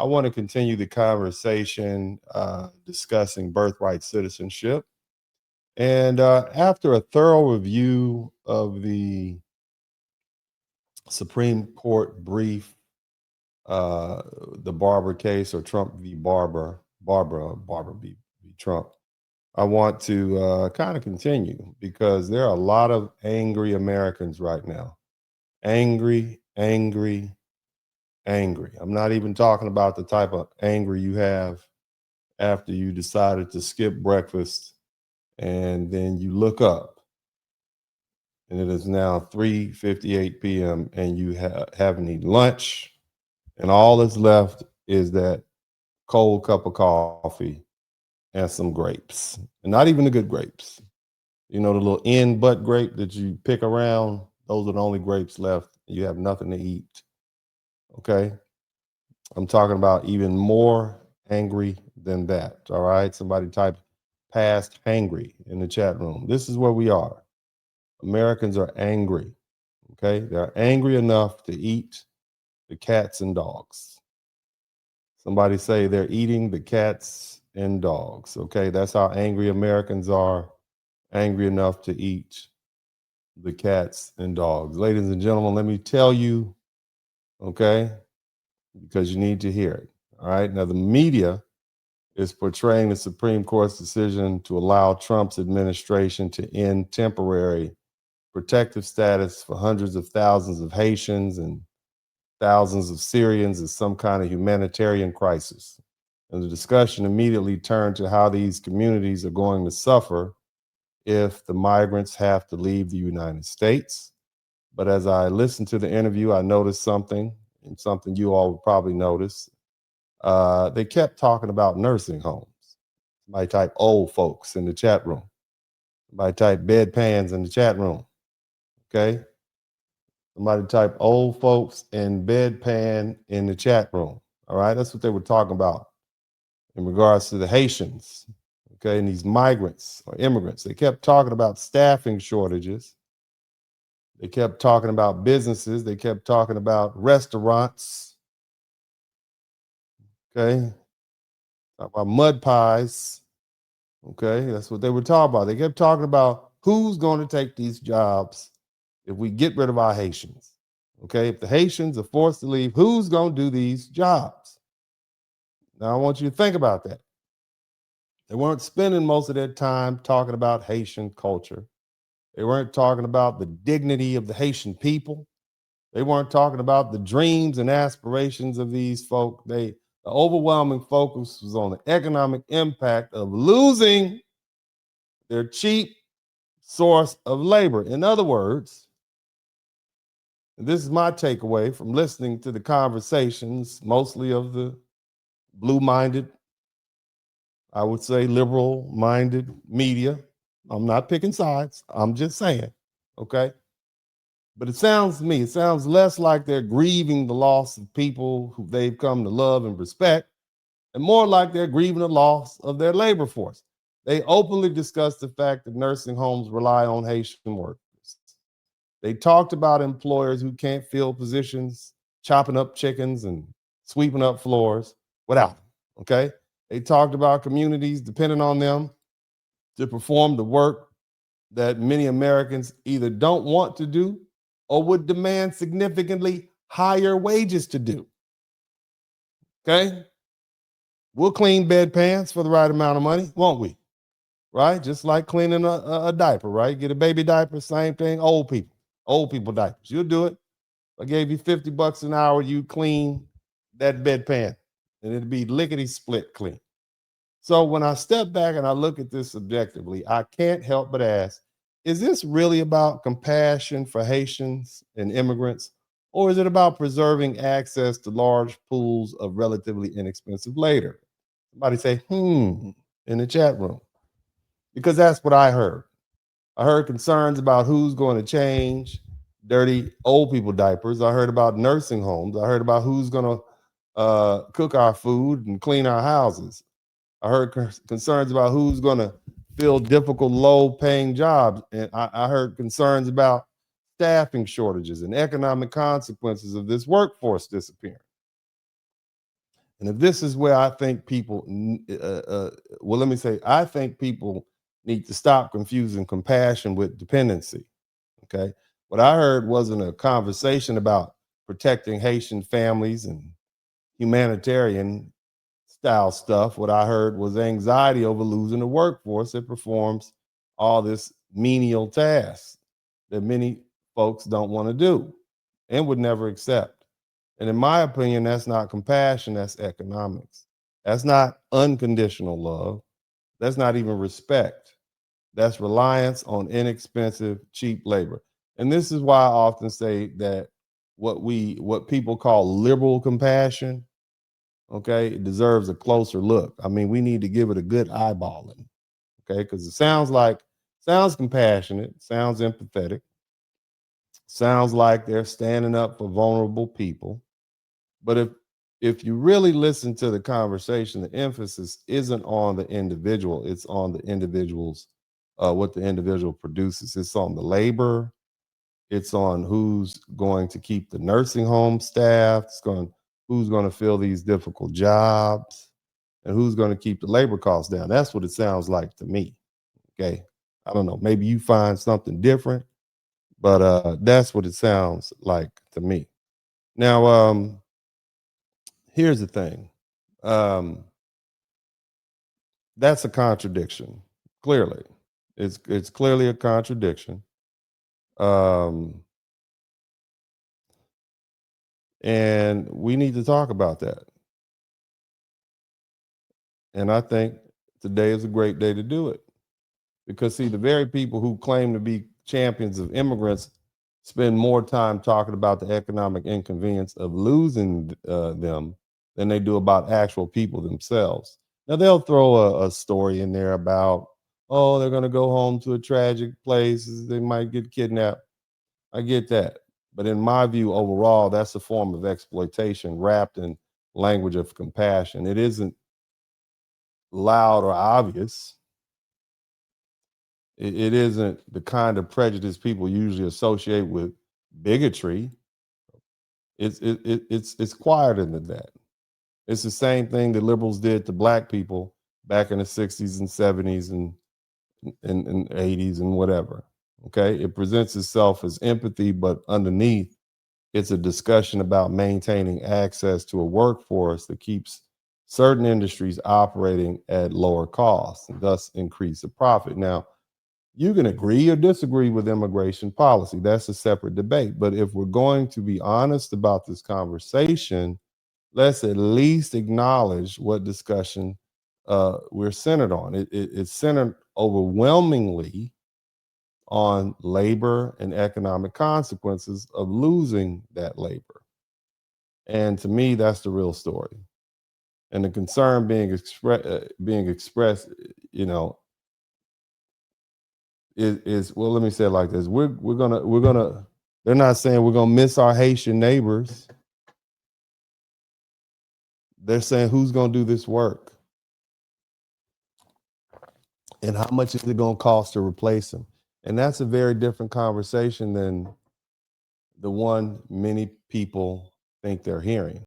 I want to continue the conversation discussing birthright citizenship. And after a thorough review of the Supreme Court brief, uh, the Barber case, or Trump v. Barber v. Trump, I want to kind of continue because there are a lot of angry Americans right now. Angry, angry, angry. I'm not even talking about the type of angry you have after you decided to skip breakfast and then you look up and it is now 3:58 p.m. and you haven't eaten lunch, and all that's left is that cold cup of coffee and some grapes, and not even the good grapes. You know, the little end butt grape that you pick around, those are the only grapes left. You have nothing to eat. Okay. I'm talking about even more angry than that. All right. Somebody type past hangry in the chat room. This is where we are. Americans are angry. Okay. They're angry enough to eat the cats and dogs. Somebody say they're eating the cats and dogs. Okay. That's how angry Americans are. Angry enough to eat the cats and dogs. Ladies and gentlemen, let me tell you, okay, because you need to hear it. All right. Now, the media is portraying the Supreme Court's decision to allow Trump's administration to end temporary protective status for hundreds of thousands of Haitians and thousands of Syrians as some kind of humanitarian crisis. And the discussion immediately turned to how these communities are going to suffer if the migrants have to leave the United States. But as I listened to the interview, I noticed something, and something you all would probably notice. They kept talking about nursing homes. Somebody type old folks in the chat room. Somebody type bedpans in the chat room. Okay. Somebody type old folks and bedpan in the chat room. All right. That's what they were talking about in regards to the Haitians. Okay. And these migrants or immigrants. They kept talking about staffing shortages. They kept talking about businesses. They kept talking about restaurants. Okay. Talk about mud pies. Okay. That's what they were talking about. They kept talking about who's going to take these jobs if we get rid of our Haitians. Okay. If the Haitians are forced to leave, who's going to do these jobs? Now, I want you to think about that. They weren't spending most of their time talking about Haitian culture. They weren't talking about the dignity of the Haitian people. They weren't talking about the dreams and aspirations of these folk. The overwhelming focus was on the economic impact of losing their cheap source of labor. In other words, and this is my takeaway from listening to the conversations, mostly of the blue-minded, I would say liberal-minded media. I'm not picking sides. I'm just saying, okay? But it sounds to me, it sounds less like they're grieving the loss of people who they've come to love and respect, and more like they're grieving the loss of their labor force. They openly discussed the fact that nursing homes rely on Haitian workers. They talked about employers who can't fill positions, chopping up chickens and sweeping up floors without them, okay? They talked about communities depending on them to perform the work that many Americans either don't want to do or would demand significantly higher wages to do. Okay? We'll clean bedpans for the right amount of money, won't we? Right? Just like cleaning a diaper, right? Get a baby diaper, same thing. Old people diapers. You'll do it. I gave you $50 an hour, you clean that bedpan, and it'd be lickety split clean. So when I step back and I look at this objectively, I can't help but ask, is this really about compassion for Haitians and immigrants, or is it about preserving access to large pools of relatively inexpensive labor? Somebody say, in the chat room, because that's what I heard. I heard concerns about who's going to change dirty old people diapers. I heard about nursing homes. I heard about who's going to cook our food and clean our houses. I heard concerns about who's going to fill difficult, low-paying jobs. And I heard concerns about staffing shortages and economic consequences of this workforce disappearing. And if this is where I think people, well, let me say, I think people need to stop confusing compassion with dependency. Okay. What I heard wasn't a conversation about protecting Haitian families and humanitarian style stuff. What I heard was anxiety over losing the workforce that performs all this menial tasks that many folks don't want to do and would never accept. And in my opinion, that's not compassion, that's economics. That's not unconditional love. That's not even respect. That's reliance on inexpensive, cheap labor. And this is why I often say that what people call liberal compassion, okay, it deserves a closer look. I mean, we need to give it a good eyeballing, okay, because it sounds compassionate, sounds empathetic, sounds like they're standing up for vulnerable people. But if you really listen to the conversation, the emphasis isn't on the individual, it's on the individual's what the individual produces. It's on the labor, it's on who's going to keep the nursing home staffed, who's going to fill these difficult jobs, and who's going to keep the labor costs down. That's what it sounds like to me. Okay. I don't know. Maybe you find something different, but that's what it sounds like to me. Now, here's the thing. Um, that's a contradiction. Clearly, it's clearly a contradiction. Um, and we need to talk about that. And I think today is a great day to do it. Because, see, the very people who claim to be champions of immigrants spend more time talking about the economic inconvenience of losing them than they do about actual people themselves. Now, they'll throw a story in there about, oh, they're going to go home to a tragic place. They might get kidnapped. I get that. But in my view, overall, that's a form of exploitation wrapped in language of compassion. It isn't loud or obvious. It isn't the kind of prejudice people usually associate with bigotry. It's quieter than that. It's the same thing that liberals did to black people back in the 60s and 70s and 80s and whatever. Okay. It presents itself as empathy, but underneath, it's a discussion about maintaining access to a workforce that keeps certain industries operating at lower costs and thus increase the profit. Now, you can agree or disagree with immigration policy. That's a separate debate. But if we're going to be honest about this conversation, let's at least acknowledge what discussion we're centered on. It's centered overwhelmingly on labor and economic consequences of losing that labor. And to me, that's the real story. And the concern being expressed, you know, is well, let me say it like this. We're gonna they're not saying we're gonna miss our Haitian neighbors. They're saying who's gonna do this work and how much is it gonna cost to replace them. And that's a very different conversation than the one many people think they're hearing.